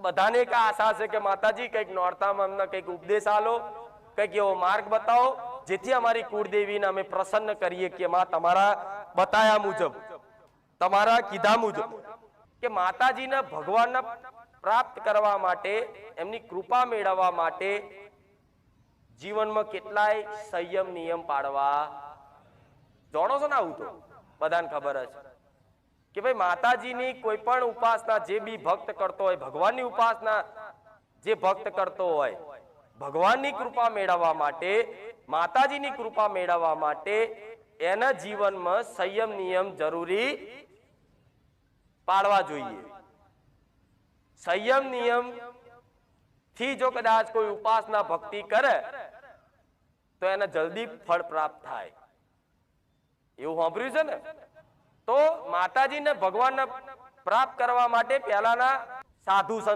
બધાને એક આશા છે કે માતાજી કંઈક નોરતામાં અમને કંઈક ઉપદેશ આલો, કંઈક એવો માર્ગ બતાવો જેથી અમારી કુળદેવીને અમે પ્રસન્ન કરીએ કે માં તમારા બતાયા મુજબ, તમારા કીધા મુજબ કે માતાજીને ભગવાનને પ્રાપ્ત કરવા માટે, એમની કૃપા મેળવવા માટે જીવનમાં કેટલાય સંયમ નિયમ પાડવા. જાણો છો ને? આવું તો બધાને ખબર જ કે ભાઈ માતાજીની કોઈ પણ ઉપાસના જે બી ભક્ત કરતો હોય, ભગવાનની ઉપાસના જે ભક્ત કરતો હોય, ભગવાનની કૃપા મેળવવા માટે, માતાજીની કૃપા મેળવવા માટે એના જીવનમાં સંયમ નિયમ જરૂરી પાડવા જોઈએ. સંયમ નિયમ થી જો કદાચ કોઈ ઉપાસના ભક્તિ કરે તો એને જલ્દી ફળ પ્રાપ્ત થાય. એવું સાંભળ્યું છે ને? તો માતાજીને ભગવાનને પ્રાપ્ત કરવા માટે પહેલાના સાધુ સંત